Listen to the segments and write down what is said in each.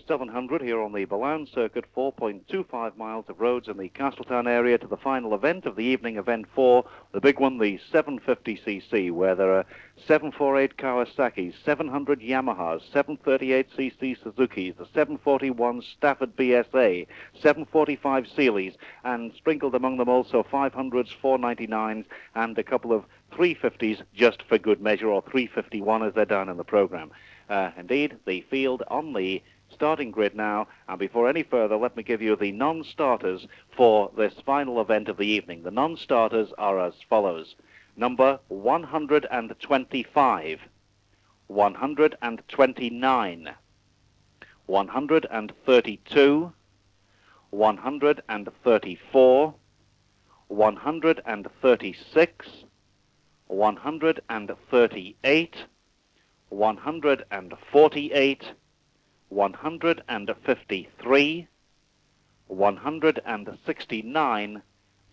700 here on the Boulogne circuit, 4.25 miles of roads in the Castletown area to the final event of the evening, event 4, the big one, the 750cc, where there are 748 Kawasaki's, 700 Yamahas, 738cc Suzuki's, the 741 Stafford BSA, 745 Sealeys, and sprinkled among them also 500s, 499s, and a couple of 350s just for good measure, or 351 as they're down in the program. Indeed, the field on the starting grid now, and before any further, let me give you the non-starters for this final event of the evening. The non-starters are as follows. Number 125, 129, 132, 134, 136, 138, 148, 153, 169,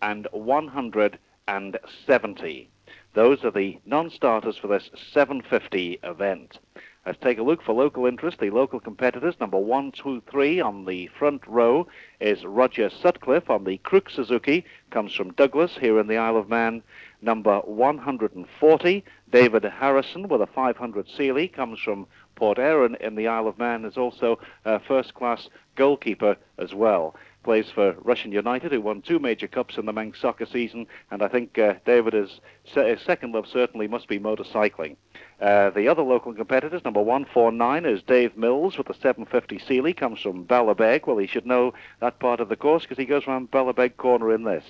and 170. Those are the non-starters for this 750 event. Let's take a look for local interest. The local competitors, number 123 on the front row is Roger Sutcliffe on the Crook Suzuki, comes from Douglas here in the Isle of Man. Number 140, David Harrison with a 500 Sealy, comes from Port Erin in the Isle of Man, is also a first-class goalkeeper as well. Plays for Russian United, who won 2 major cups in the Manx soccer season, and I think David is his second love certainly must be motorcycling. The other local competitors, number 149 is Dave Mills with the 750 Sealy, comes from Ballabeg. Well, he should know that part of the course because he goes around Ballabeg Corner in this.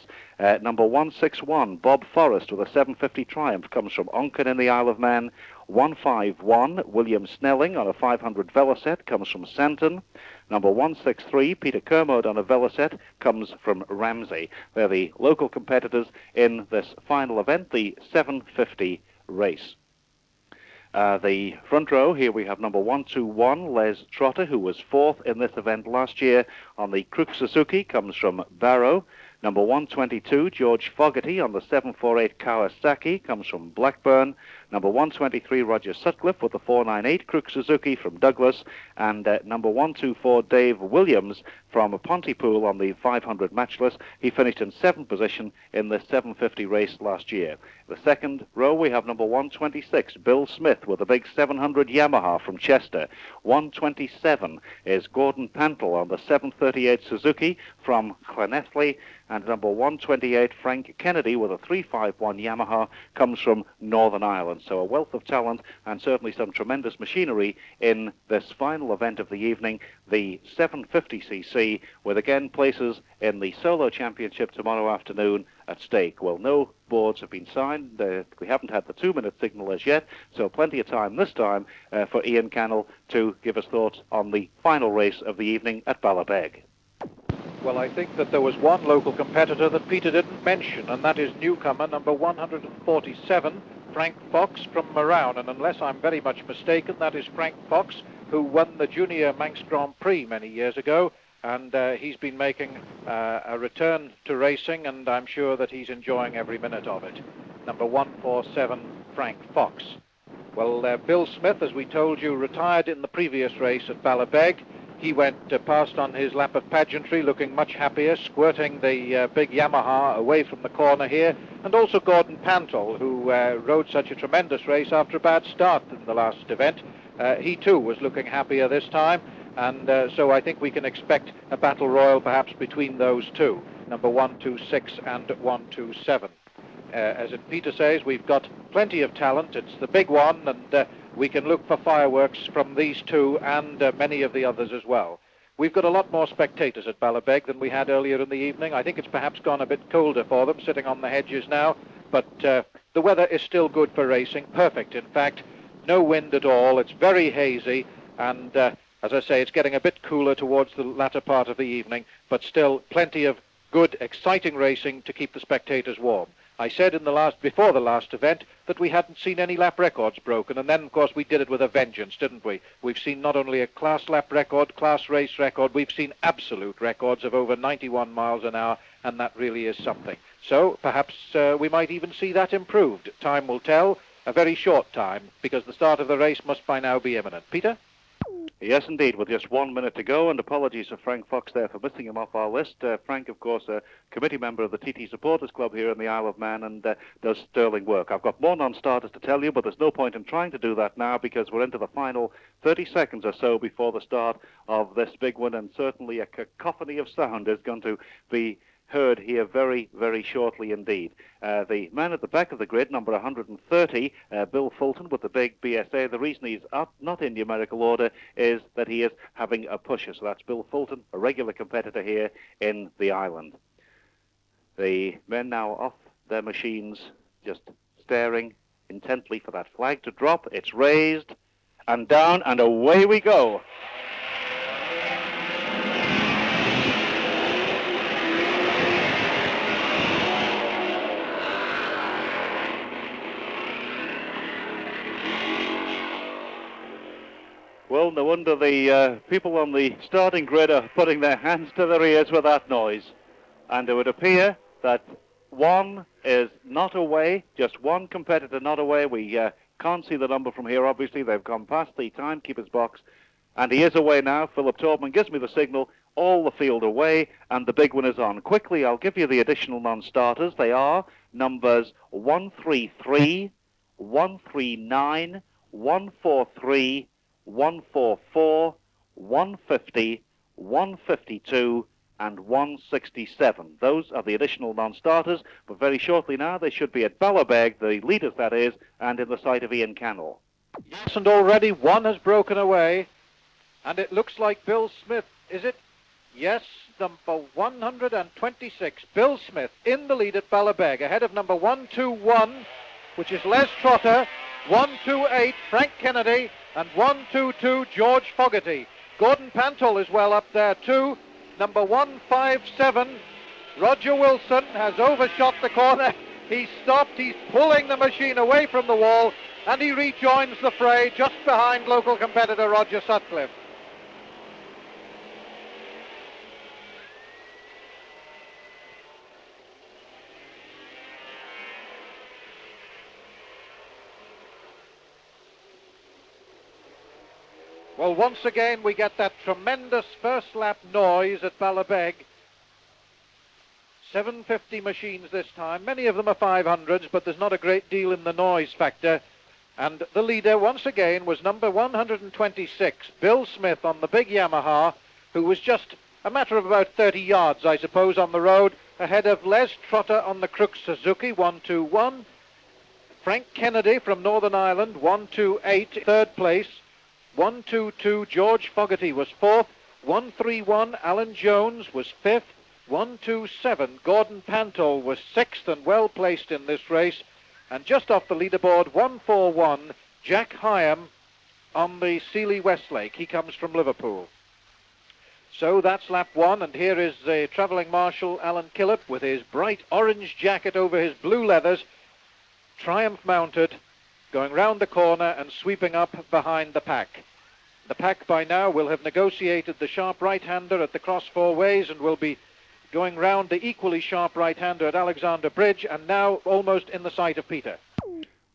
Number 161, Bob Forrest with a 750 Triumph, comes from Onken in the Isle of Man. 151, William Snelling on a 500 Velocet, comes from Santon. Number 163, Peter Kermode on a Velocet, comes from Ramsey. They're the local competitors in this final event, the 750 race. The front row, here we have number 121, Les Trotter, who was 4th in this event last year on the Crook Suzuki, comes from Barrow. Number 122, George Fogarty on the 748 Kawasaki, comes from Blackburn. Number 123, Roger Sutcliffe with the 498 Crook Suzuki from Douglas. And number 124, Dave Williams from Pontypool on the 500 Matchless. He finished in 7th position in the 750 race last year. The second row, we have number 126, Bill Smith with a big 700 Yamaha from Chester. 127 is Gordon Pantle on the 738 Suzuki from Llanelli. And number 128, Frank Kennedy with a 351 Yamaha, comes from Northern Ireland. So a wealth of talent and certainly some tremendous machinery in this final event of the evening, the 750cc, with again places in the solo championship tomorrow afternoon at stake. Well, no boards have been signed. We haven't had the 2-minute signal as yet, so plenty of time this time for Ian Cannell to give us thoughts on the final race of the evening at Ballabeg. Well, I think that there was one local competitor that Peter didn't mention, and that is newcomer number 147, Frank Fox from Marown. And unless I'm very much mistaken, that is Frank Fox, who won the Junior Manx Grand Prix many years ago. And he's been making a return to racing, and I'm sure that he's enjoying every minute of it. Number 147, Frank Fox. Well, Bill Smith, as we told you, retired in the previous race at Ballabeg. He went past on his lap of pageantry looking much happier, squirting the big Yamaha away from the corner here. And also Gordon Pantle, who rode such a tremendous race after a bad start in the last event. He too was looking happier this time. And so I think we can expect a battle royal perhaps between those two, number 126 and 127. As Peter says, we've got plenty of talent. It's the big one, and we can look for fireworks from these two and many of the others as well. We've got a lot more spectators at Ballabeg than we had earlier in the evening. I think it's perhaps gone a bit colder for them, sitting on the hedges now, but the weather is still good for racing, perfect in fact. No wind at all, it's very hazy, and as I say, it's getting a bit cooler towards the latter part of the evening, but still plenty of good, exciting racing to keep the spectators warm. I said before the last event that we hadn't seen any lap records broken, and then, of course, we did it with a vengeance, didn't we? We've seen not only a class lap record, class race record, we've seen absolute records of over 91 miles an hour, and that really is something. So perhaps we might even see that improved. Time will tell. A very short time, because the start of the race must by now be imminent. Peter? Yes, indeed, with just 1 minute to go, and apologies to Frank Fox there for missing him off our list. Frank, of course, a committee member of the TT Supporters Club here in the Isle of Man, and does sterling work. I've got more non-starters to tell you, but there's no point in trying to do that now because we're into the final 30 seconds or so before the start of this big one, and certainly a cacophony of sound is going to be heard here very, very shortly indeed. The man at the back of the grid, number 130, Bill Fulton with the big BSA, the reason he's up, not in numerical order, is that he is having a pusher. So that's Bill Fulton, a regular competitor here in the island. The men now off their machines, just staring intently for that flag to drop. It's raised and down, and away we go. Well, no wonder the people on the starting grid are putting their hands to their ears with that noise. And it would appear that one is not away, just one competitor not away. We can't see the number from here, obviously. They've gone past the timekeeper's box. And he is away now. Philip Taubman gives me the signal. All the field away, and the big one is on. Quickly, I'll give you the additional non-starters. They are numbers 133, 139, 143, 144, 150, 152, and 167. Those are the additional non-starters, but very shortly now they should be at Ballabeg, the leaders that is, and in the sight of Ian Cannell. Yes, and already one has broken away, and it looks like Bill Smith, is it? Yes, number 126, Bill Smith, in the lead at Ballabeg, ahead of number 121, which is Les Trotter, 128, Frank Kennedy, and 122, George Fogarty. Gordon Pantol is well up there too. Number 157, Roger Wilson, has overshot the corner. He's stopped, he's pulling the machine away from the wall, and he rejoins the fray just behind local competitor Roger Sutcliffe. Well, once again, we get that tremendous first lap noise at Ballabeg. 750 machines this time. Many of them are 500s, but there's not a great deal in the noise factor. And the leader, once again, was number 126, Bill Smith on the big Yamaha, who was just a matter of about 30 yards, I suppose, on the road, ahead of Les Trotter on the Crook Suzuki, 121. Frank Kennedy from Northern Ireland, 128, third place. 122, George Fogarty was fourth. 131, Alan Jones was fifth. 127, Gordon Pantol was sixth and well placed in this race. And just off the leaderboard, 141, Jack Hyam on the Sealy Westlake. He comes from Liverpool. So that's lap one, and here is the travelling marshal, Alan Killip, with his bright orange jacket over his blue leathers, Triumph mounted, going round the corner and sweeping up behind the pack. The pack by now will have negotiated the sharp right-hander at the cross four ways and will be going round the equally sharp right-hander at Alexander Bridge, and now almost in the sight of Peter.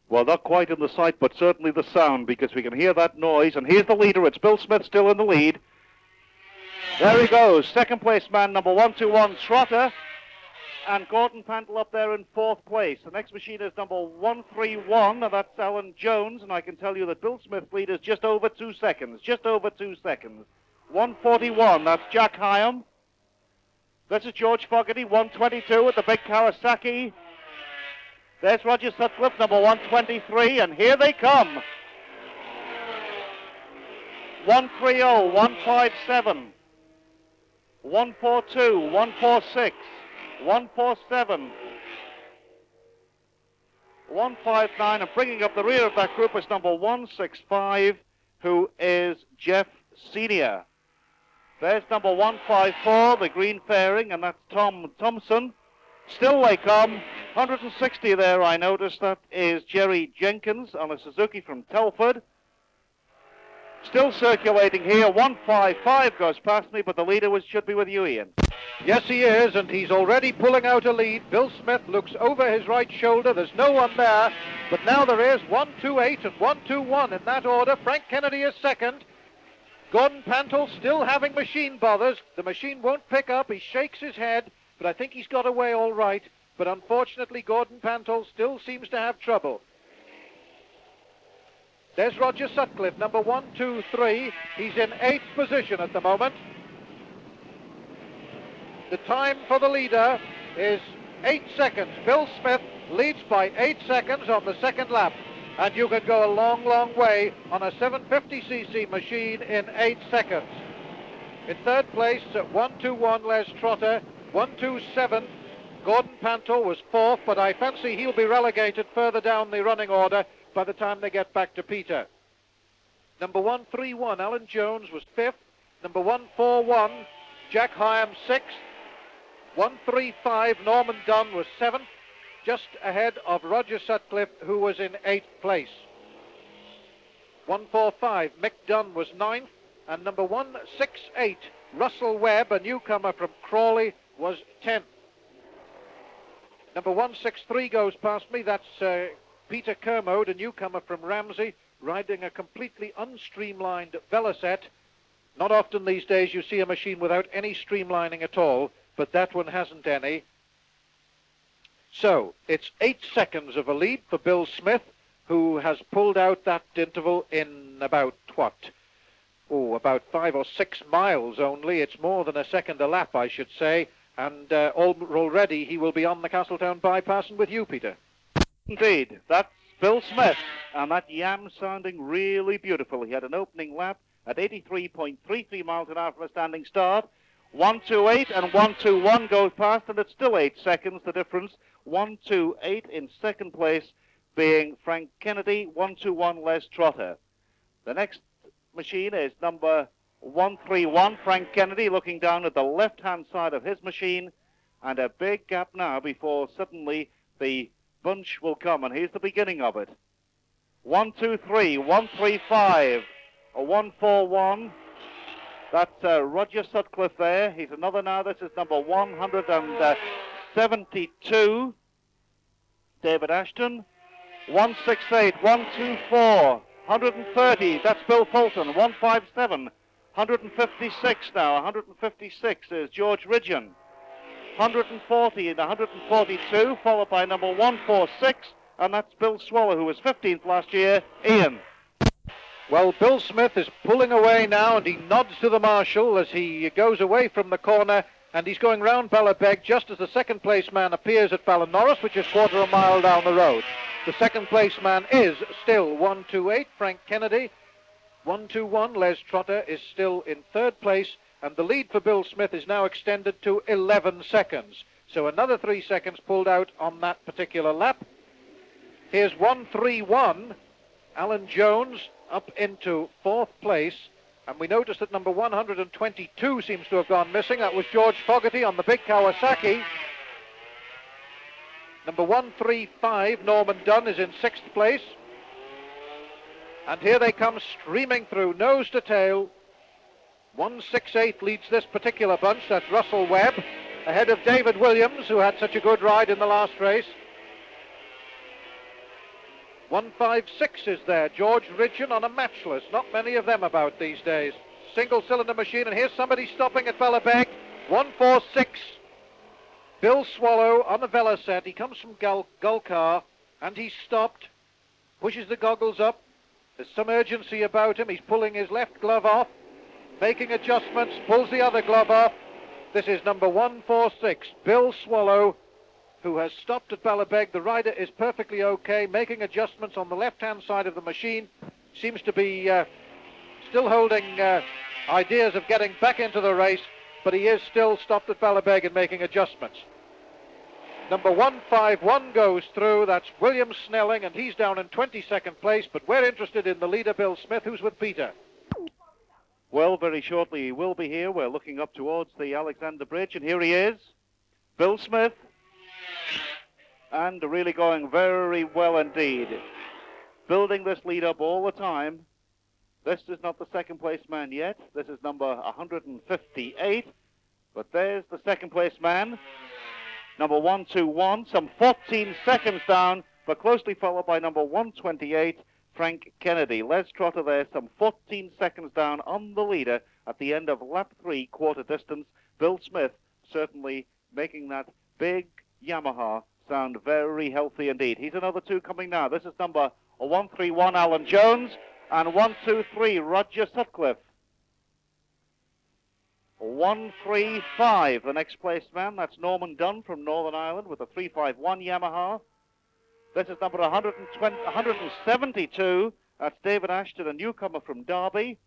Well, not quite in the sight, but certainly the sound, because we can hear that noise. And here's the leader. It's Bill Smith still in the lead. There he goes. Second place man, number 121, Trotter. And Gordon Pantol up there in fourth place. The next machine is number 131, and that's Alan Jones. And I can tell you that Bill Smith's lead is just over 2 seconds. Just over 2 seconds. 141, that's Jack Hyam. This is George Fogarty, 122 at the big Kawasaki. There's Roger Sutcliffe, number 123, and here they come. 130, 157, 142, 146, 147, 159, and bringing up the rear of that group is number 165, who is Jeff Senior. There's number 154, the green fairing, and that's Tom Thompson. Still they come. 160 there, I noticed. That is Jerry Jenkins on a Suzuki from Telford. Still circulating here. 155 goes past me, but the leader should be with you, Ian. Yes, he is, and he's already pulling out a lead. Bill Smith looks over his right shoulder. There's no one there, but now there is. 128 and 121 in that order. Frank Kennedy is second. Gordon Pantle still having machine bothers. The machine won't pick up. He shakes his head, but I think he's got away all right. But unfortunately, Gordon Pantle still seems to have trouble. There's Roger Sutcliffe, number 1, 2, 3. He's in 8th position at the moment. The time for the leader is 8 seconds. Bill Smith leads by 8 seconds on the second lap. And you could go a long, long way on a 750cc machine in 8 seconds. In third place, 121 Les Trotter, 127 Gordon Pantle was 4th, but I fancy he'll be relegated further down the running order by the time they get back to Peter. Number 131 Alan Jones was 5th. Number 141 Jack Hyam 6th. 135 Norman Dunn was 7th, just ahead of Roger Sutcliffe, who was in 8th place. 145 Mick Dunn was 9th, and number 168 Russell Webb, a newcomer from Crawley, was 10th. Number 163 goes past me. That's Peter Kermode, a newcomer from Ramsey, riding a completely unstreamlined Velocette. Not often these days you see a machine without any streamlining at all, but that one hasn't any. So it's 8 seconds of a lead for Bill Smith, who has pulled out that interval in about, about 5 or 6 miles only. It's more than a second a lap, I should say. And already he will be on the Castletown bypass and with you, Peter. Indeed, that's Bill Smith, and that yam sounding really beautiful. He had an opening lap at 83.33 miles an hour from a standing start. 128 and 121 goes past, and it's still 8 seconds, the difference. 128 in second place being Frank Kennedy, 121 Les Trotter. The next machine is number 131, Frank Kennedy, looking down at the left-hand side of his machine, and a big gap now before suddenly the bunch will come, and here's the beginning of it. 123, 135, a 141. That's Roger Sutcliffe there. He's another now. This is number 172, David Ashton. 168, 124, 130. That's Bill Fulton. 157. 156 now, 156 is George Ridgeon. 140 and 142, followed by number 146, and that's Bill Swallow, who was 15th last year, Ian. Well, Bill Smith is pulling away now, and he nods to the marshal as he goes away from the corner, and he's going round Ballabeg just as the second place man appears at Ballinnorris, which is quarter of a mile down the road. The second place man is still 128, Frank Kennedy. 121, Les Trotter is still in third place, and the lead for Bill Smith is now extended to 11 seconds. So another 3 seconds pulled out on that particular lap. Here's 131, Alan Jones, up into 4th place, and we notice that number 122 seems to have gone missing. That was George Fogarty on the big Kawasaki. Number 135, Norman Dunn, is in 6th place. And here they come streaming through, nose to tail. 168 leads this particular bunch. That's Russell Webb, ahead of David Williams, who had such a good ride in the last race. 156 is there, George Ridgeon on a matchless. Not many of them about these days. Single-cylinder machine, and here's somebody stopping at Ballabeg. 146, Bill Swallow on the Velocette. He comes from Gulcar, and he's stopped, pushes the goggles up. There's some urgency about him. He's pulling his left glove off, making adjustments, pulls the other glove off. This is number 146, Bill Swallow, who has stopped at Ballabeg. The rider is perfectly okay, making adjustments on the left-hand side of the machine. Seems to be still holding ideas of getting back into the race, but he is still stopped at Ballabeg and making adjustments. Number 151 goes through. That's William Snelling, and he's down in 22nd place, but we're interested in the leader, Bill Smith, who's with Peter. Well, very shortly he will be here. We're looking up towards the Alexander Bridge, and here he is, Bill Smith, and really going very well indeed. Building this lead up all the time. This is not the second place man yet. This is number 158, but there's the second place man. Number 121, some 14 seconds down, but closely followed by number 128, Frank Kennedy. Les Trotter there, some 14 seconds down on the leader at the end of lap 3, quarter distance. Bill Smith certainly making that big Yamaha sound very healthy indeed. He's another 2 coming now. This is number 131, Alan Jones, and 123, Roger Sutcliffe. 135, the next place man. That's Norman Dunn from Northern Ireland with a 351 Yamaha. This is number 172. That's David Ashton, a newcomer from Derby.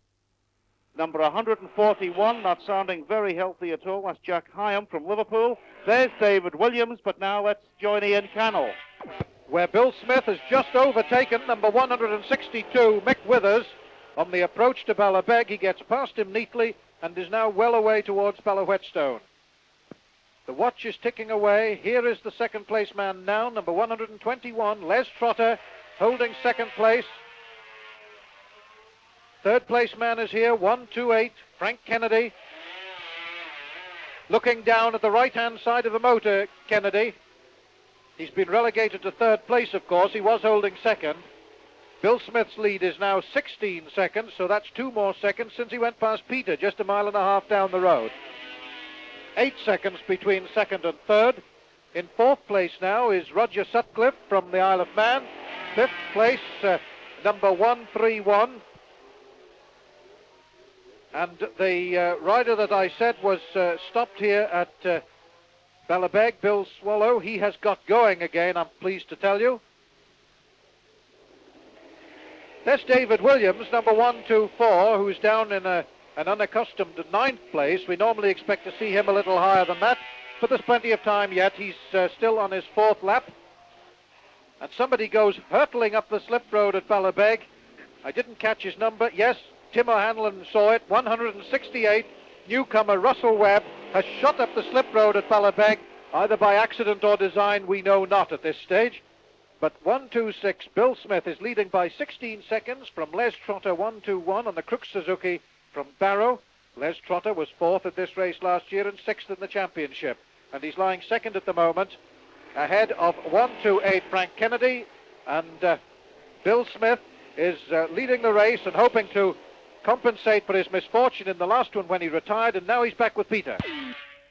Number 141, not sounding very healthy at all. That's Jack Hyam from Liverpool. There's David Williams, but now let's join Ian Cannell. Where Bill Smith has just overtaken number 162, Mick Withers, on the approach to Ballabeg. He gets past him neatly and is now well away towards Ballawhetstone. The watch is ticking away. Here is the second place man now, number 121, Les Trotter, holding second place. Third place man is here, 128, Frank Kennedy. Looking down at the right-hand side of the motor, Kennedy. He's been relegated to third place, of course. He was holding second. Bill Smith's lead is now 16 seconds, so that's 2 more seconds since he went past Peter just 1.5 miles down the road. 8 seconds between second and third. In fourth place now is Roger Sutcliffe from the Isle of Man. Fifth place, number 131. And the rider that I said was stopped here at Ballabeg, Bill Swallow, he has got going again, I'm pleased to tell you. There's David Williams, number 124, who's down in an unaccustomed 9th place. We normally expect to see him a little higher than that, but there's plenty of time yet. He's still on his 4th lap. And somebody goes hurtling up the slip road at Ballabeg. I didn't catch his number. Yes, Tim O'Hanlon saw it. 168, newcomer Russell Webb has shot up the slip road at Ballabeg, either by accident or design, we know not at this stage. But 126, Bill Smith is leading by 16 seconds from Les Trotter 121 on the Crooks Suzuki from Barrow. Les Trotter was 4th at this race last year and 6th in the championship. And he's lying 2nd at the moment, ahead of 128 Frank Kennedy. And Bill Smith is leading the race and hoping to compensate for his misfortune in the last one when he retired, and now he's back with Peter.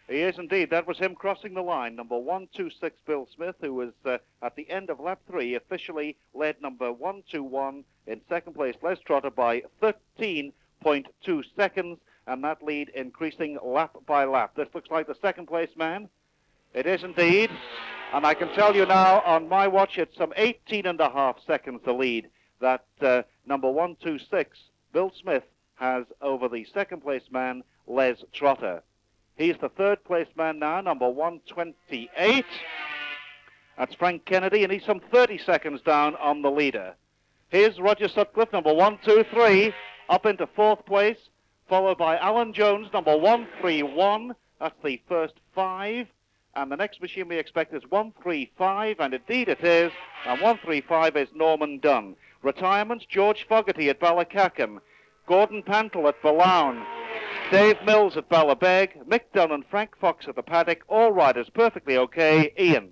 He is indeed. That was him crossing the line. Number 126, Bill Smith, who was at the end of lap 3, officially led number 121 in second place, Les Trotter, by 13.2 seconds, and that lead increasing lap by lap. This looks like the second place man. It is indeed. And I can tell you now, on my watch, it's some 18.5 seconds the lead that number 126, Bill Smith, has over the second place man, Les Trotter. He's the third place man now, number 128. That's Frank Kennedy, and he's some 30 seconds down on the leader. Here's Roger Sutcliffe, number 123, up into 4th place, followed by Alan Jones, number 131. That's the first 5. And the next machine we expect is 135, and indeed it is. And 135 is Norman Dunn. Retirements, George Fogarty at Ballacackham, Gordon Pantle at Balown, Dave Mills at Ballabeg, Mick Dunn and Frank Fox at the paddock, all riders perfectly okay. Ian.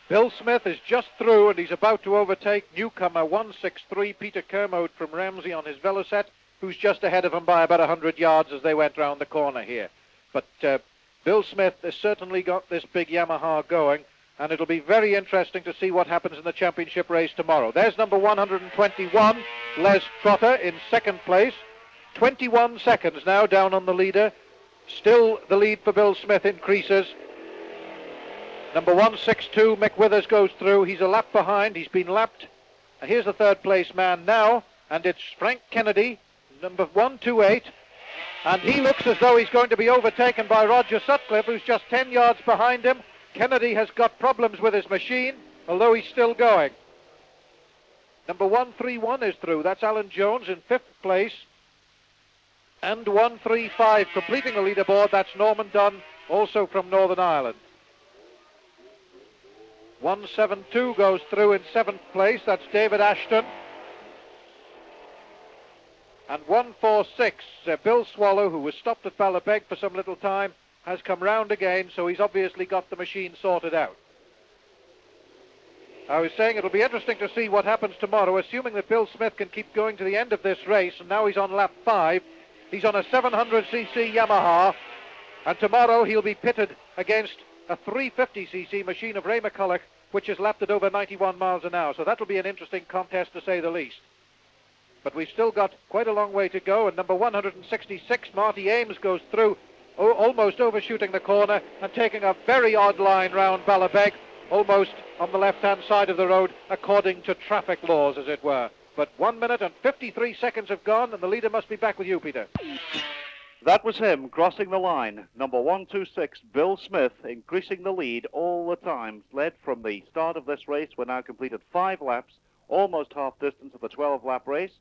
Bill Smith is just through and he's about to overtake newcomer 163 Peter Kermode from Ramsey on his Velocette, who's just ahead of him by about 100 yards as they went round the corner here. But Bill Smith has certainly got this big Yamaha going, and it'll be very interesting to see what happens in the championship race tomorrow. There's number 121, Les Trotter, in second place. 21 seconds now down on the leader. Still the lead for Bill Smith increases. Number 162, Mick Withers, goes through. He's a lap behind. He's been lapped. Here's the third place man now, and it's Frank Kennedy, number 128. And he looks as though he's going to be overtaken by Roger Sutcliffe, who's just 10 yards behind him. Kennedy has got problems with his machine, although he's still going. Number 131 is through. That's Alan Jones in 5th place. And 135 completing the leaderboard. That's Norman Dunn, also from Northern Ireland. 172 goes through in 7th place. That's David Ashton. And 146, Bill Swallow, who was stopped at Ballabeg for some little time, has come round again, so he's obviously got the machine sorted out. I was saying it'll be interesting to see what happens tomorrow, assuming that Bill Smith can keep going to the end of this race, and now he's on lap 5. He's on a 700cc Yamaha, and tomorrow he'll be pitted against a 350cc machine of Ray McCulloch, which is lapped at over 91 miles an hour. So that'll be an interesting contest, to say the least. But we've still got quite a long way to go, and number 166, Marty Ames, goes through, almost overshooting the corner and taking a very odd line round Ballabeg, almost on the left-hand side of the road, according to traffic laws, as it were. But 1 minute and 53 seconds have gone, and the leader must be back with you, Peter. That was him crossing the line. Number 126, Bill Smith, increasing the lead all the time. Led from the start of this race. We're now completed 5 laps, almost half distance of the 12-lap race.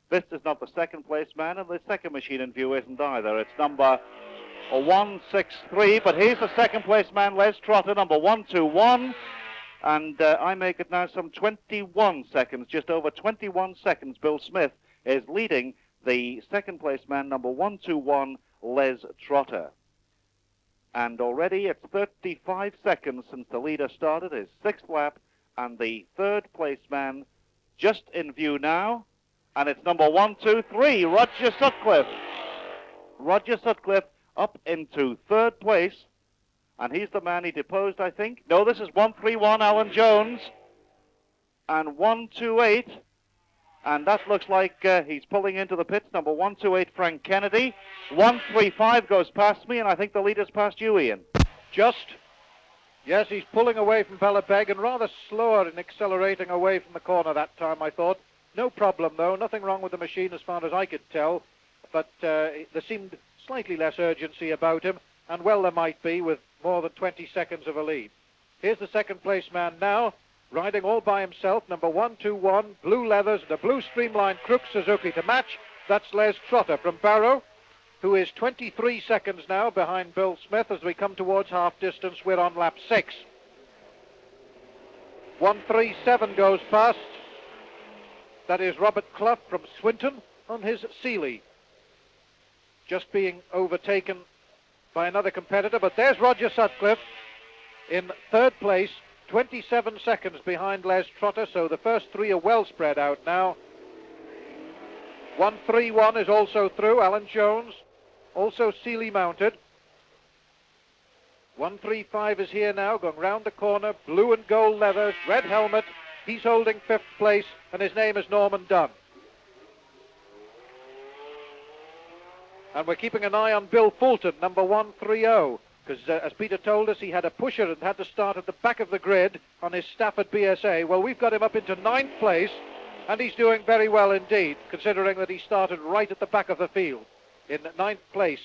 This is not the second place man, and the second machine in view isn't either. It's number 163, but here's the second place man, Les Trotter, number 121. And I make it now some 21 seconds, just over 21 seconds. Bill Smith is leading the second place man, number 121, Les Trotter. And already it's 35 seconds since the leader started his 6th lap, and the third place man just in view now, and it's number 123, Roger Sutcliffe. Roger Sutcliffe up into 3rd place, and he's the man he deposed, I think. No, this is 131, Alan Jones, and 128, and that looks like he's pulling into the pits, number 128, Frank Kennedy. 135 goes past me, and I think the leader's past you, Ian. Yes, he's pulling away from Ballabeg, and rather slower in accelerating away from the corner that time, I thought. No problem, though. Nothing wrong with the machine as far as I could tell, but there seemed slightly less urgency about him, and well, there might be with more than 20 seconds of a lead. Here's the second place man now, riding all by himself, number 121, blue leathers, the blue streamlined Crook Suzuki to match. That's Les Trotter from Barrow, who is 23 seconds now behind Bill Smith. As we come towards half distance, we're on lap 6. 137 goes past. That is Robert Clough from Swinton on his Sealy, just being overtaken by another competitor. But there's Roger Sutcliffe in 3rd place, 27 seconds behind Les Trotter, so the first 3 are well spread out now. 131 is also through, Alan Jones, also Sealy mounted. 135 is here now, going round the corner, blue and gold leathers, red helmet. He's holding 5th place, and his name is Norman Dunn. And we're keeping an eye on Bill Fulton, number 130, because as Peter told us, he had a pusher and had to start at the back of the grid on his Stafford BSA. Well, we've got him up into 9th place, and he's doing very well indeed, considering that he started right at the back of the field in 9th place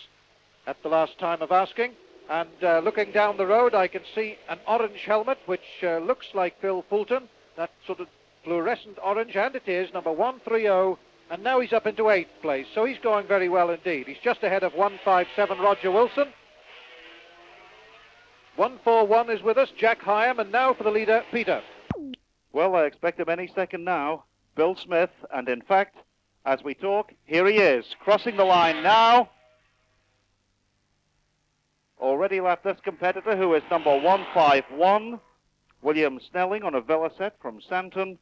at the last time of asking. And looking down the road, I can see an orange helmet, which looks like Phil Fulton, that sort of fluorescent orange, and it is number 130, and now he's up into 8th place, so he's going very well indeed. He's just ahead of 157, Roger Wilson. 141 is with us, Jack Hyam, and now for the leader, Peter. Well, I expect him any second now, Bill Smith, and in fact, as we talk, here he is, crossing the line now. Already left this competitor, who is number 151, William Snelling on a Velocet from Santon.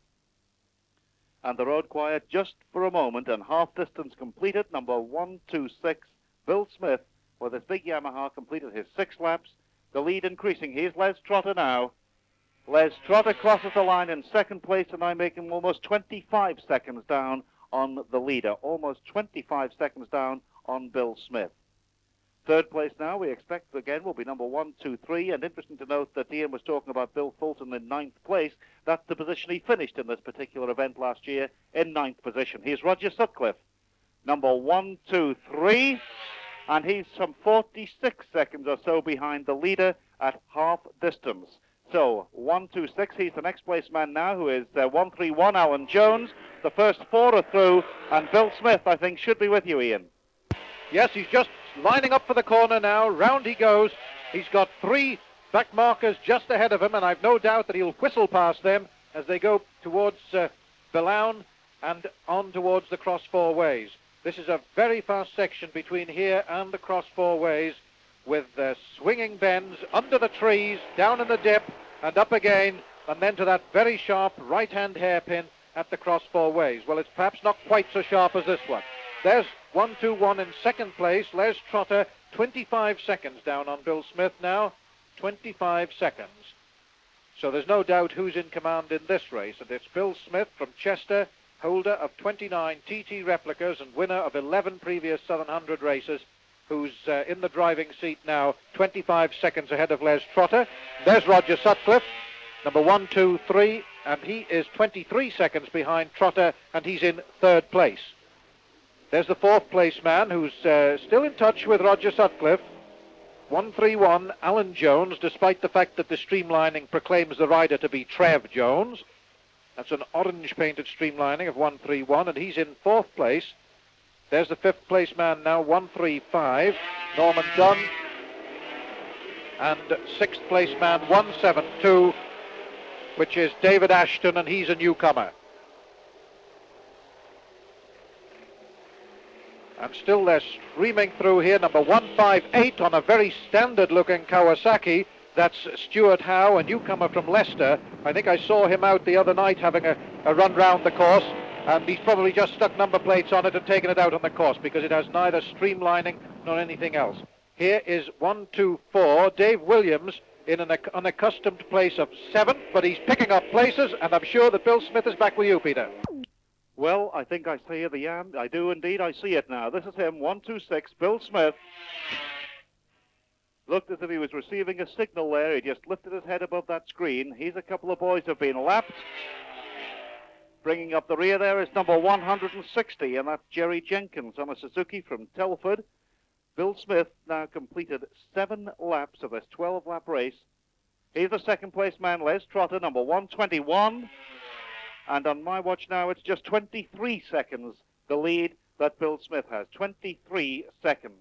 And the road quiet just for a moment, and half distance completed. Number 126, Bill Smith, with his big Yamaha, completed his 6 laps. The lead increasing. Here's Les Trotter now. Les Trotter crosses the line in 2nd place, and I make him almost 25 seconds down on the leader. Almost 25 seconds down on Bill Smith. 3rd place now, we expect again, will be number 123. And interesting to note that Ian was talking about Bill Fulton in 9th place. That's the position he finished in this particular event last year, in 9th position. Here's Roger Sutcliffe, number 123. And he's some 46 seconds or so behind the leader at half distance. So 126, he's the next place man now, who is 131, Alan Jones. The first 4 are through, and Bill Smith, I think, should be with you, Ian. Yes, he's just lining up for the corner now. Round he goes. He's got 3 back markers just ahead of him, and I've no doubt that he'll whistle past them as they go towards Belaun and on towards the Cross Four Ways. This is a very fast section between here and the Cross Four Ways, with swinging bends under the trees, down in the dip, and up again and then to that very sharp right-hand hairpin at the cross four ways. Well, it's perhaps not quite so sharp as this one. There's 1-2-1 in second place. Les Trotter, 25 seconds down on Bill Smith now. 25 seconds. So there's no doubt who's in command in this race, and it's Bill Smith from Chester, holder of 29 TT replicas and winner of 11 previous 700 races, who's in the driving seat now, 25 seconds ahead of Les Trotter. There's Roger Sutcliffe, number 1, 2, 3, and he is 23 seconds behind Trotter, and he's in third place. There's the fourth place man who's still in touch with Roger Sutcliffe. 131, Alan Jones, despite the fact that the streamlining proclaims the rider to be Trev Jones. That's an orange-painted streamlining of 131, and he's in fourth place. There's the fifth place man now, 135, Norman Dunn. And sixth place man, 172, which is David Ashton, and he's a newcomer. And still they're streaming through here. Number 158 on a very standard-looking Kawasaki. That's Stuart Howe, a newcomer from Leicester. I think I saw him out the other night having a run round the course, and he's probably just stuck number plates on it and taken it out on the course because it has neither streamlining nor anything else. Here is 124, Dave Williams, in an unaccustomed place of 7th, but he's picking up places, and I'm sure that Bill Smith is back with you, Peter. Well, I think I see the I do indeed. I see it now. This is him, 126, Bill Smith. Looked as if he was receiving a signal there. He just lifted his head above that screen. He's a couple of boys have been lapped. Bringing up the rear there is number 160, and that's Jerry Jenkins on a Suzuki from Telford. Bill Smith now completed 7 laps of this 12-lap race. He's the second place man, Les Trotter, number 121. And on my watch now, it's just 23 seconds, the lead that Bill Smith has. 23 seconds.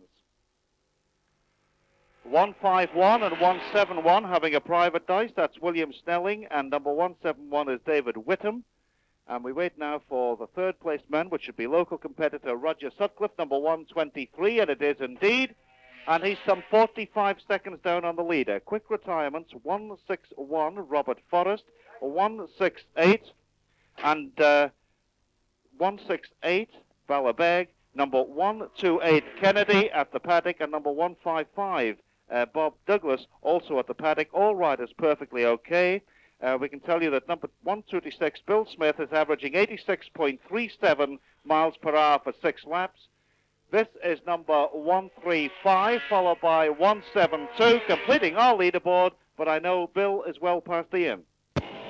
151 and 171 having a private dice. That's William Snelling, and number 171 is David Whittam. And we wait now for the third place man, which should be local competitor Roger Sutcliffe, number 123, and it is indeed. And he's some 45 seconds down on the leader. Quick retirements, 161, Robert Forrest, 168. And 168, Ballabeg, number 128, Kennedy at the paddock, and number 155, Bob Douglas, also at the paddock. All riders perfectly okay. We can tell you that number 126, Bill Smith, is averaging 86.37 miles per hour for 6 laps. This is number 135, followed by 172, completing our leaderboard, but I know Bill is well past the end.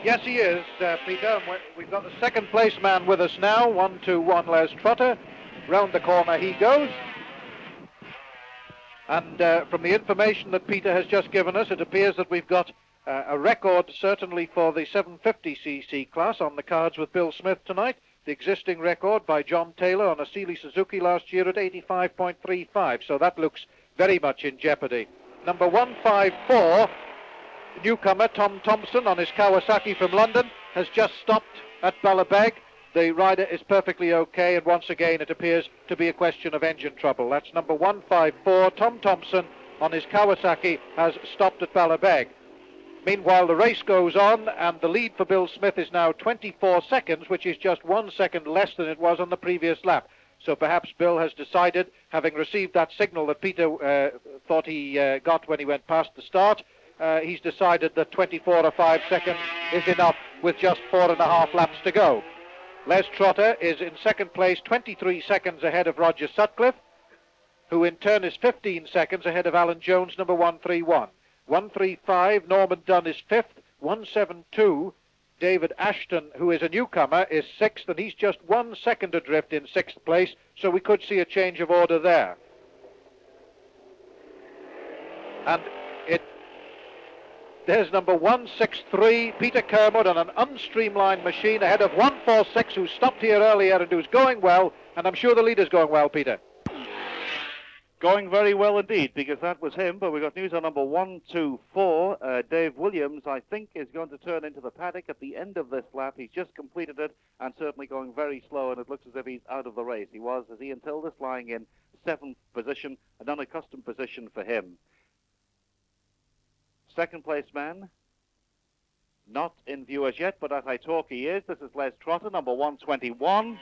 Yes, he is, Peter. We've got the second place man with us now, 121 Les Trotter. Round the corner he goes. And from the information that Peter has just given us, it appears that we've got a record, certainly for the 750cc class, on the cards with Bill Smith tonight. The existing record by John Taylor on a Seeley Suzuki last year at 85.35. So that looks very much in jeopardy. Number 154... newcomer Tom Thompson on his Kawasaki from London has just stopped at Ballabeg. The rider is perfectly okay, and once again it appears to be a question of engine trouble. That's number 154. Tom Thompson on his Kawasaki has stopped at Ballabeg. Meanwhile, the race goes on, and the lead for Bill Smith is now 24 seconds, which is just 1 second less than it was on the previous lap. So perhaps Bill has decided, having received that signal that Peter thought he got when he went past the start, he's decided that 24 or 5 seconds is enough with just 4.5 laps to go. Les Trotter is in second place, 23 seconds ahead of Roger Sutcliffe, who in turn is 15 seconds ahead of Alan Jones, number 131. 135, Norman Dunn is 5th. 172, David Ashton, who is a newcomer, is 6th, and he's just 1 second adrift in 6th place, so we could see a change of order there. And there's number 163, Peter Kermode, on an unstreamlined machine ahead of 146, who stopped here earlier and who's going well, and I'm sure the leader's going well, Peter. Going very well indeed, because that was him, but we got news on number 124. Dave Williams, I think, is going to turn into the paddock at the end of this lap. He's just completed it, and certainly going very slow, and it looks as if he's out of the race. He was, as Ian told us, lying in 7th position, an unaccustomed position for him. Second place man, not in view as yet, but as I talk he is. This is Les Trotter, number 121,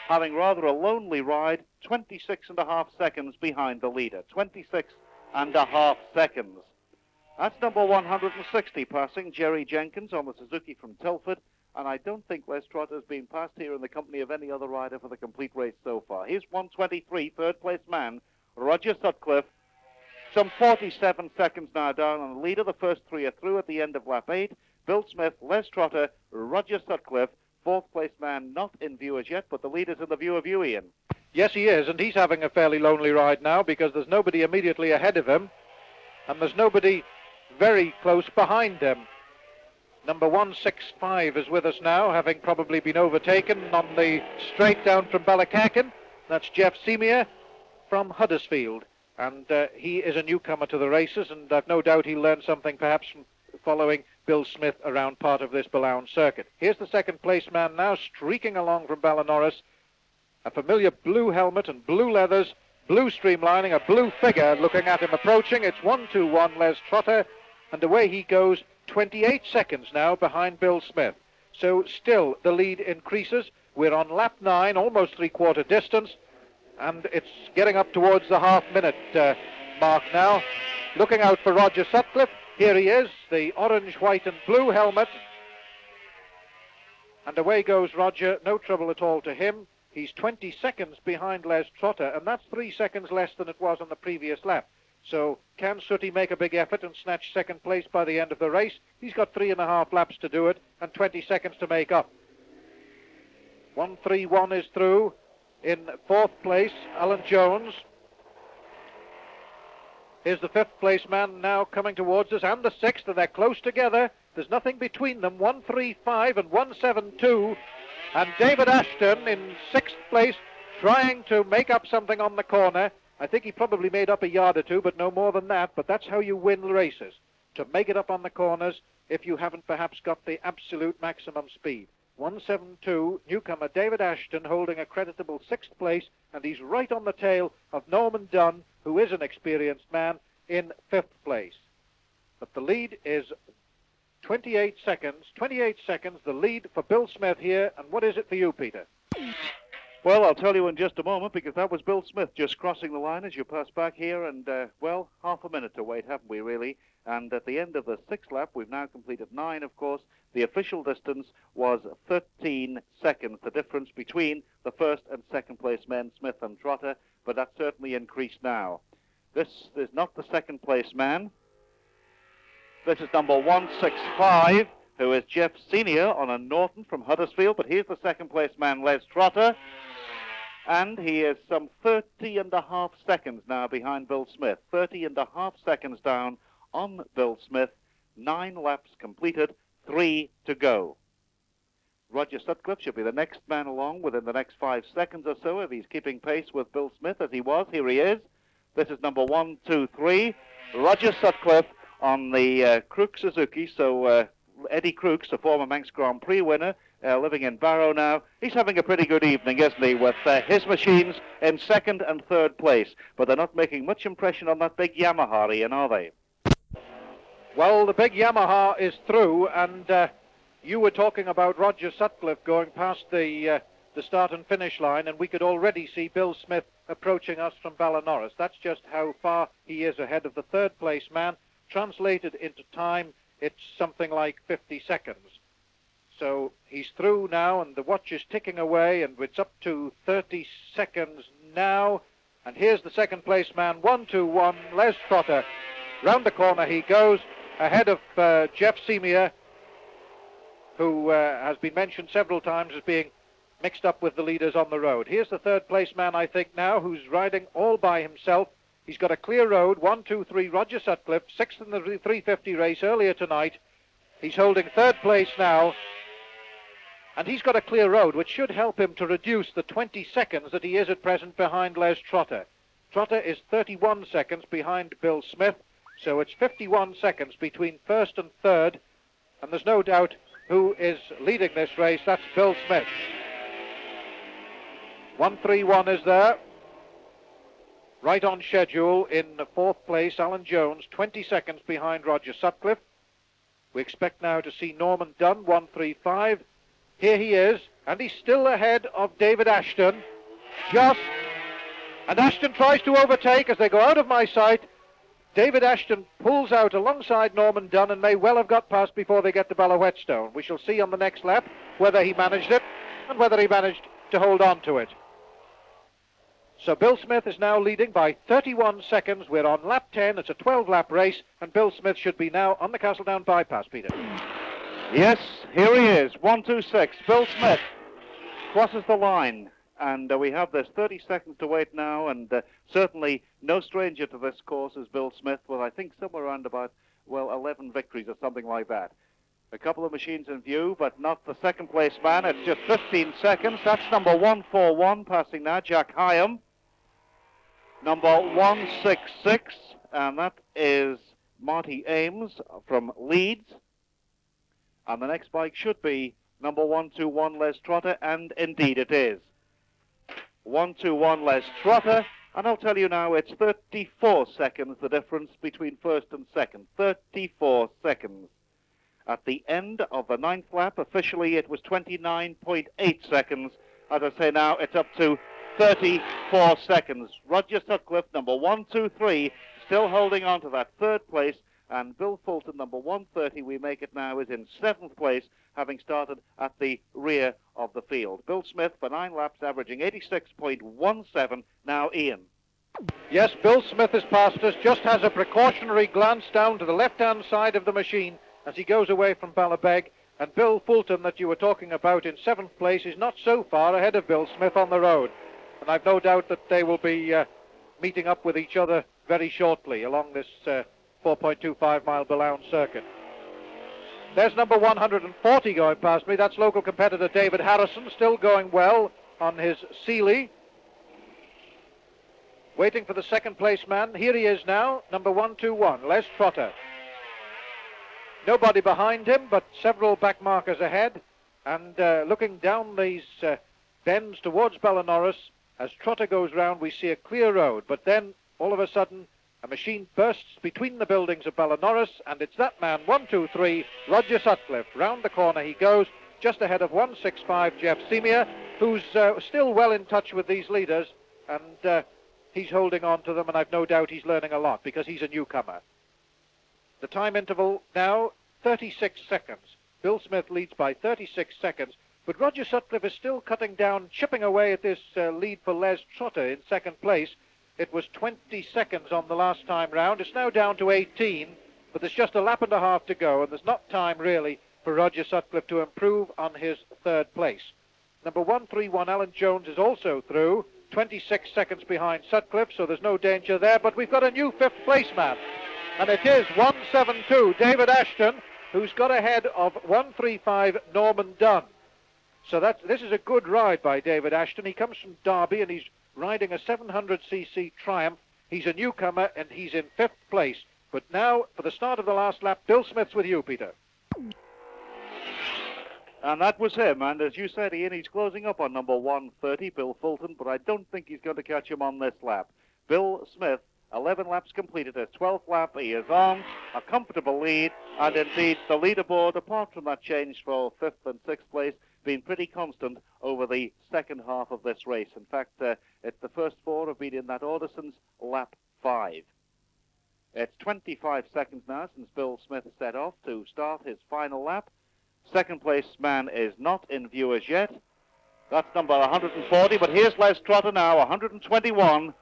having rather a lonely ride, 26.5 seconds behind the leader. 26.5 seconds. That's number 160 passing Jerry Jenkins on the Suzuki from Telford, and I don't think Les Trotter has been passed here in the company of any other rider for the complete race so far. Here's 123, third place man, Roger Sutcliffe, some 47 seconds now down on the leader. The first three are through at the end of lap 8. Bill Smith, Les Trotter, Roger Sutcliffe, fourth place man not in view as yet, but the leader's in the view of you, Ian. Yes, he is, and he's having a fairly lonely ride now because there's nobody immediately ahead of him, and there's nobody very close behind him. Number 165 is with us now, having probably been overtaken on the straight down from Ballacackin. That's Jeff Seymour from Huddersfield, and he is a newcomer to the races, and I've no doubt he'll learn something perhaps from following Bill Smith around part of this Ballown circuit. Here's the second place man now, streaking along from Ballinorris, a familiar blue helmet and blue leathers, blue streamlining, a blue figure looking at him approaching. It's 121 Les Trotter, and away he goes, 28 seconds now behind Bill Smith. So still the lead increases. We're on lap 9, almost three-quarter distance, and it's getting up towards the half-minute mark now. Looking out for Roger Sutcliffe. Here he is, the orange, white and blue helmet. And away goes Roger, no trouble at all to him. He's 20 seconds behind Les Trotter, and that's 3 seconds less than it was on the previous lap. So can Sooty make a big effort and snatch second place by the end of the race? He's got 3.5 laps to do it and 20 seconds to make up. 131 is through. In fourth place, Alan Jones. Here's the fifth place man now coming towards us, and the sixth, and they're close together. There's nothing between them, 135 and 172. And David Ashton in sixth place, trying to make up something on the corner. I think he probably made up a yard or two, but no more than that. But that's how you win races, to make it up on the corners if you haven't perhaps got the absolute maximum speed. 172, newcomer David Ashton holding a creditable sixth place, and he's right on the tail of Norman Dunn, who is an experienced man, in fifth place. But the lead is 28 seconds. 28 seconds, the lead for Bill Smith here. And what is it for you, Peter? Well, I'll tell you in just a moment, because that was Bill Smith just crossing the line as you pass back here, and, well, half a minute to wait, haven't we, really? And at the end of the sixth lap, we've now completed 9, of course. The official distance was 13 seconds, the difference between the first and second place men, Smith and Trotter, but that's certainly increased now. This is not the second place man. This is number 165, who is Jeff Senior on a Norton from Huddersfield, but here's the second place man, Les Trotter, and he is some 30.5 seconds now behind Bill Smith. 30.5 seconds down on Bill Smith. 9 laps completed, 3 to go. Roger Sutcliffe should be the next man along within the next 5 seconds or so if he's keeping pace with Bill Smith as he was. Here he is. This is number 123, Roger Sutcliffe on the Crook Suzuki. So Eddie Crooks, the former Manx Grand Prix winner, living in Barrow now. He's having a pretty good evening, isn't he, with his machines in second and third place. But they're not making much impression on that big Yamaha, Ian, are they? Well, the big Yamaha is through, and you were talking about Roger Sutcliffe going past the start and finish line, and we could already see Bill Smith approaching us from Ballinorris. That's just how far he is ahead of the third place man. Translated into time, it's something like 50 seconds. So he's through now, and the watch is ticking away, and it's up to 30 seconds now. And here's the second place man, 121, Les Trotter. Round the corner he goes, ahead of Jeff Seymour, who has been mentioned several times as being mixed up with the leaders on the road. Here's the third place man, I think, now, who's riding all by himself. He's got a clear road, 1, 2, 3, Roger Sutcliffe, sixth in the 350 race earlier tonight. He's holding third place now, and he's got a clear road, which should help him to reduce the 20 seconds that he is at present behind Les Trotter. Trotter is 31 seconds behind Bill Smith, so it's 51 seconds between first and third, and there's no doubt who is leading this race. That's Bill Smith. 131 is there. Right on schedule in fourth place, Alan Jones, 20 seconds behind Roger Sutcliffe. We expect now to see Norman Dunn, 135. Here he is, and he's still ahead of David Ashton. And Ashton tries to overtake as they go out of my sight. David Ashton pulls out alongside Norman Dunn and may well have got past before they get to Bala Whetstone. We shall see on the next lap whether he managed it and whether he managed to hold on to it. So Bill Smith is now leading by 31 seconds. We're on lap 10. It's a 12-lap race, and Bill Smith should be now on the Castledown bypass, Peter. Yes, here he is, 126. Bill Smith crosses the line. And we have this 30 seconds to wait now, and certainly no stranger to this course is Bill Smith, with I think somewhere around about, well, 11 victories or something like that. A couple of machines in view, but not the second place man. It's just 15 seconds. That's number 141 passing now, Jack Hyam. Number 166, and that is Marty Ames from Leeds. And the next bike should be number 121, Les Trotter, and indeed it is. 121 Les Trotter, and I'll tell you now it's 34 seconds the difference between first and second. 34 seconds. At the end of the 9th lap, officially it was 29.8 seconds. As I say now, it's up to 34 seconds. Roger Sutcliffe, number 123, still holding on to that 3rd place, and Bill Fulton, number 130, we make it now, is in 7th place, having started at the rear of the field. Bill Smith for 9 laps, averaging 86.17. Now, Ian. Yes, Bill Smith has passed us, just has a precautionary glance down to the left-hand side of the machine as he goes away from Ballabeg. And Bill Fulton, that you were talking about in 7th place, is not so far ahead of Bill Smith on the road. And I've no doubt that they will be meeting up with each other very shortly along this 4.25-mile Boulogne circuit. There's number 140 going past me. That's local competitor David Harrison, still going well on his Sealy. Waiting for the second place man. Here he is now, number 121, Les Trotter. Nobody behind him, but several back markers ahead. And looking down these bends towards Ballinorris, as Trotter goes round, we see a clear road. But then, all of a sudden, a machine bursts between the buildings of Ballinorris, and it's that man, 123, Roger Sutcliffe. Round the corner he goes, just ahead of 165, Jeff Semia, who's still well in touch with these leaders, and he's holding on to them, and I've no doubt he's learning a lot, because he's a newcomer. The time interval now, 36 seconds. Bill Smith leads by 36 seconds, but Roger Sutcliffe is still cutting down, chipping away at this lead for Les Trotter in second place. It was 20 seconds on the last time round. It's now down to 18, but there's just a lap and a half to go, and there's not time really for Roger Sutcliffe to improve on his 3rd place. Number 131, Alan Jones, is also through, 26 seconds behind Sutcliffe, so there's no danger there, but we've got a new 5th place man, and it is 172, David Ashton, who's got ahead of 135, Norman Dunn. So this is a good ride by David Ashton. He comes from Derby, and he's riding a 700cc Triumph. He's a newcomer, and he's in 5th place. But now, for the start of the last lap, Bill Smith's with you, Peter. And that was him, and as you said, Ian, he's closing up on number 130, Bill Fulton, but I don't think he's going to catch him on this lap. Bill Smith, 11 laps completed, his 12th lap, he is on a comfortable lead, and indeed the leaderboard, apart from that change for 5th and 6th place, been pretty constant over the second half of this race. In fact, it's the first 4 have been in that order since lap 5. It's 25 seconds now since Bill Smith set off to start his final lap. Second place man is not in view as yet. That's number 140, but here's Les Trotter now, 121.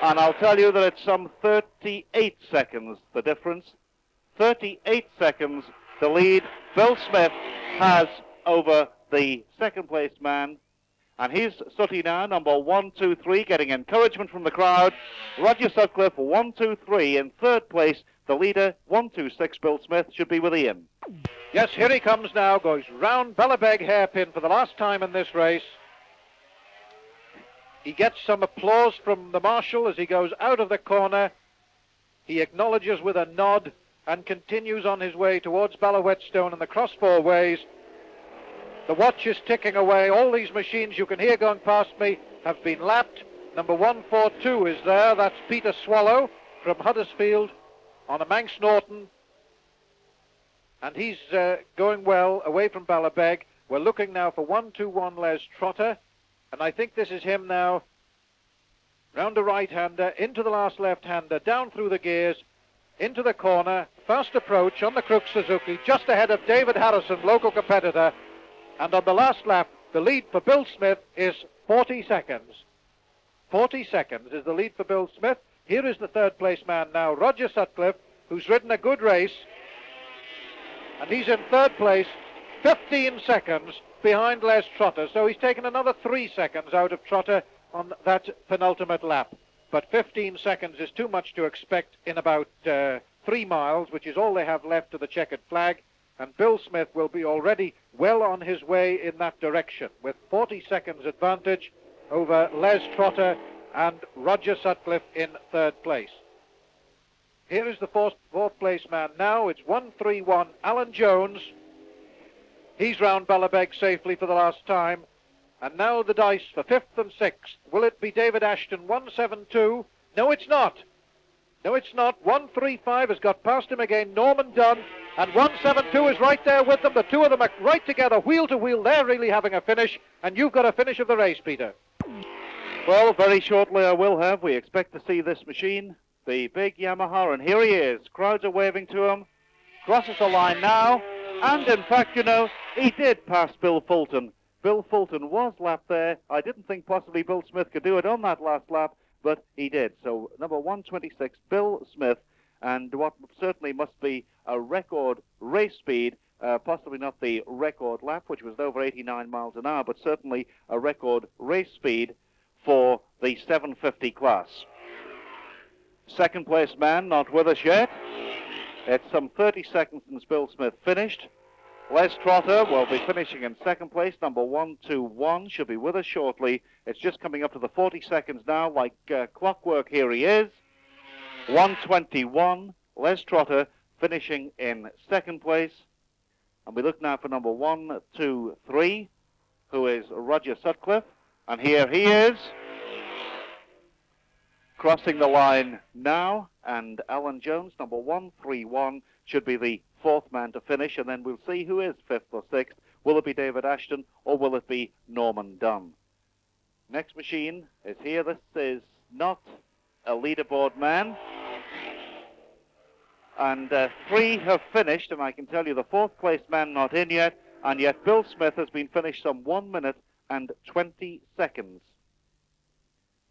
And I'll tell you that it's some 38 seconds, the difference. 38 seconds, the lead Bill Smith has over the second place man. And he's sooty now, number 123, getting encouragement from the crowd. Roger Sutcliffe, 123 in 3rd place. The leader, 126, Bill Smith, should be with Ian. Yes, here he comes now, goes round Ballabeg hairpin for the last time in this race. He gets some applause from the marshal as he goes out of the corner. He acknowledges with a nod and continues on his way towards Bala Whetstone and the cross 4 ways. The watch is ticking away. All these machines you can hear going past me have been lapped. Number 142 is there. That's Peter Swallow from Huddersfield on a Manx Norton. and he's going well away from Ballabeg. We're looking now for 1-2-1 Les Trotter, and I think this is him now. Round a right-hander, into the last left-hander, down through the gears, into the corner, fast approach on the Crook Suzuki, just ahead of David Harrison, local competitor, and on the last lap, the lead for Bill Smith is 40 seconds. 40 seconds is the lead for Bill Smith. Here is the third place man now, Roger Sutcliffe, who's ridden a good race, and he's in third place, 15 seconds behind Les Trotter, so he's taken another 3 seconds out of Trotter on that penultimate lap. But 15 seconds is too much to expect in about 3 miles, which is all they have left to the checkered flag, and Bill Smith will be already well on his way in that direction, with 40 seconds advantage over Les Trotter and Roger Sutcliffe in third place. Here is the fourth place man now. It's 1-3-1 Alan Jones. He's round Ballabeg safely for the last time. And now the dice for 5th and 6th. Will it be David Ashton, 1-7-2? No, it's not. No, it's not. 1-3-5 has got past him again, Norman Dunn. And 1-7-2 is right there with them. The two of them are right together, wheel to wheel. They're really having a finish. And you've got a finish of the race, Peter. Well, very shortly I will have. We expect to see this machine, the big Yamaha, and here he is. Crowds are waving to him. Crosses the line now. And in fact, you know, he did pass Bill Fulton. Bill Fulton was lapped there. I didn't think possibly Bill Smith could do it on that last lap, but he did. So number 126, Bill Smith, and what certainly must be a record race speed, possibly not the record lap, which was over 89 miles an hour, but certainly a record race speed for the 750 class. Second place man not with us yet. It's some 30 seconds since Bill Smith finished. Les Trotter will be finishing in second place. Number 121 should be with us shortly. It's just coming up to the 40 seconds now, like clockwork. Here he is. 121, Les Trotter finishing in second place. And we look now for number 123, who is Roger Sutcliffe. And here he is, crossing the line now. And Alan Jones, number 131, should be the fourth man to finish, and then we'll see who is fifth or sixth. Will it be David Ashton, or will it be Norman Dunn? Next machine is here. This is not a leaderboard man. And 3 have finished, and I can tell you the fourth place man not in yet, and yet Bill Smith has been finished some 1 minute and 20 seconds.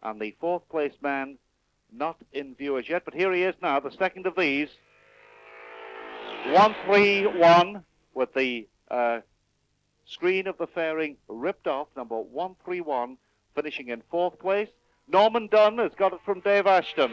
And the fourth place man not in view as yet, but here he is now, the second of these. 131 with the screen of the fairing ripped off, number 131 finishing in fourth place. Norman Dunn has got it from Dave Ashton.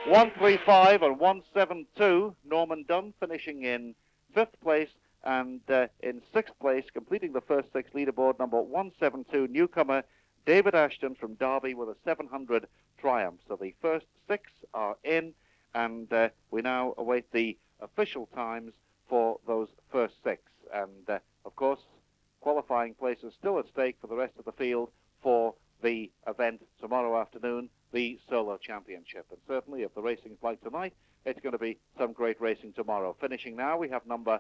135 and 172, Norman Dunn finishing in fifth place, and in sixth place, completing the first 6 leaderboard, number 172, newcomer David Ashton from Derby with a 700 Triumph. So the first 6 are in, and we now await the official times for those first 6. And, of course, qualifying places still at stake for the rest of the field for the event tomorrow afternoon, the Solo Championship. And certainly, if the racing's like tonight, it's going to be some great racing tomorrow. Finishing now, we have number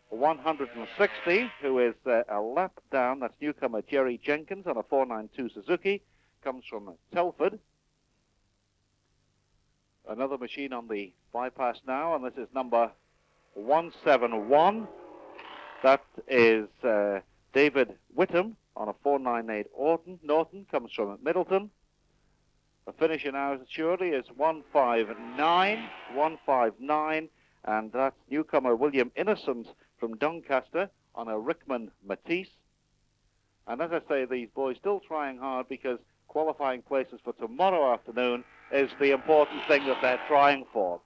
160, who is a lap down. That's newcomer Jerry Jenkins on a 492 Suzuki. Comes from Telford. Another machine on the bypass now, and this is number 171. That is David Whittam on a 498 Norton, comes from Middleton. The finisher now surely is 159, and that's newcomer William Innocent from Doncaster on a Rickman Matisse. And as I say, these boys still trying hard, because qualifying places for tomorrow afternoon is the important thing that they're trying for.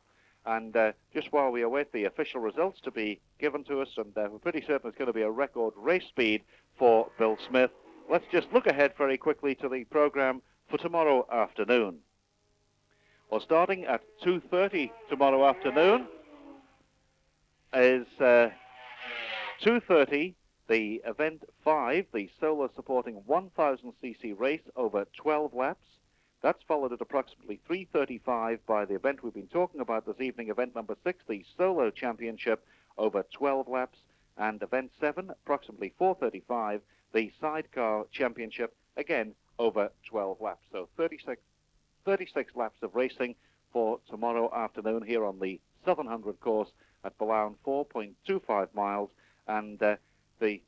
And just while we await the official results to be given to us, and we're pretty certain it's going to be a record race speed for Bill Smith, let's just look ahead very quickly to the program for tomorrow afternoon. Well, starting at 2:30 tomorrow afternoon is 2:30, the event 5, the solo supporting 1000cc race over 12 laps. That's followed at approximately 3:35 by the event we've been talking about this evening, event number 6, the Solo Championship over 12 laps. And event 7, approximately 4:35, the Sidecar Championship, again over 12 laps. So 36 laps of racing for tomorrow afternoon here on the Southern 100 course at Ballown, 4.25 miles. And the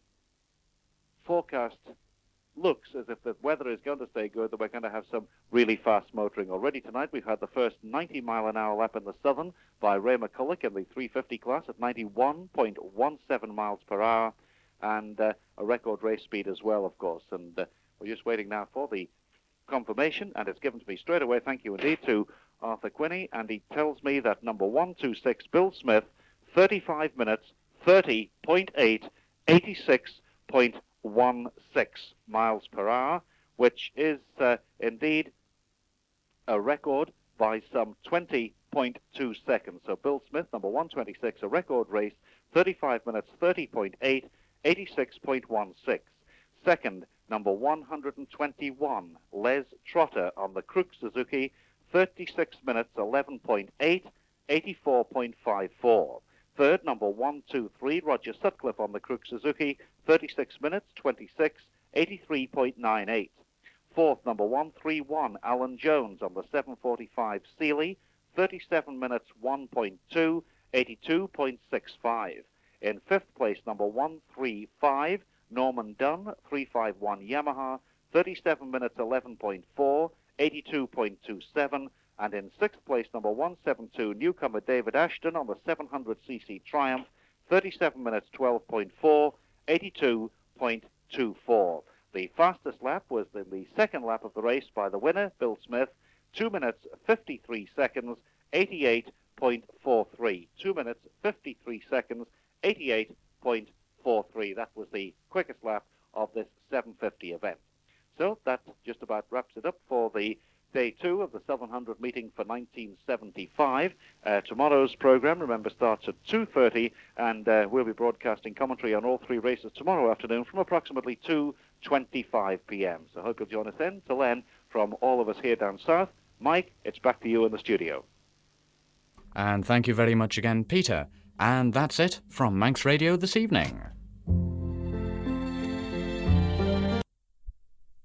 forecast looks as if the weather is going to stay good, that we're going to have some really fast motoring. Already tonight we've had the first 90-mile-an-hour lap in the Southern by Ray McCulloch in the 350 class at 91.17 miles per hour, and a record race speed as well, of course. And we're just waiting now for the confirmation, and it's given to me straight away. Thank you indeed to Arthur Quinney, and he tells me that number 126, Bill Smith, 35 minutes, 30.8, 86.16 miles per hour, which is indeed a record by some 20.2 seconds. So Bill Smith, number 126, a record race, 35 minutes, 30.8, 86.16. Second, number 121, Les Trotter on the Crook Suzuki, 36 minutes, 11.8, 84.54. Third, number 123, Roger Sutcliffe on the Crook Suzuki, 36 minutes, 26, 83.98. Fourth, number 131, Alan Jones on the 745 Sealy, 37 minutes, 1.2, 82.65. In fifth place, number 135, Norman Dunn, 351 Yamaha, 37 minutes, 11.4, 82.27. And in sixth place, number 172, newcomer David Ashton on the 700cc Triumph, 37 minutes, 12.4, 82.24. The fastest lap was in the second lap of the race by the winner, Bill Smith, 2 minutes, 53 seconds, 88.43. 2 minutes, 53 seconds, 88.43. That was the quickest lap of this 750 event. So that just about wraps it up for the Day 2 of the Southern 100 meeting for 1975. Tomorrow's program, remember, starts at 2:30, and we'll be broadcasting commentary on all three races tomorrow afternoon from approximately 2:25 p.m. So I hope you'll join us then. Till then, from all of us here down south, Mike, it's back to you in the studio. And thank you very much again, Peter. And that's it from Manx Radio this evening.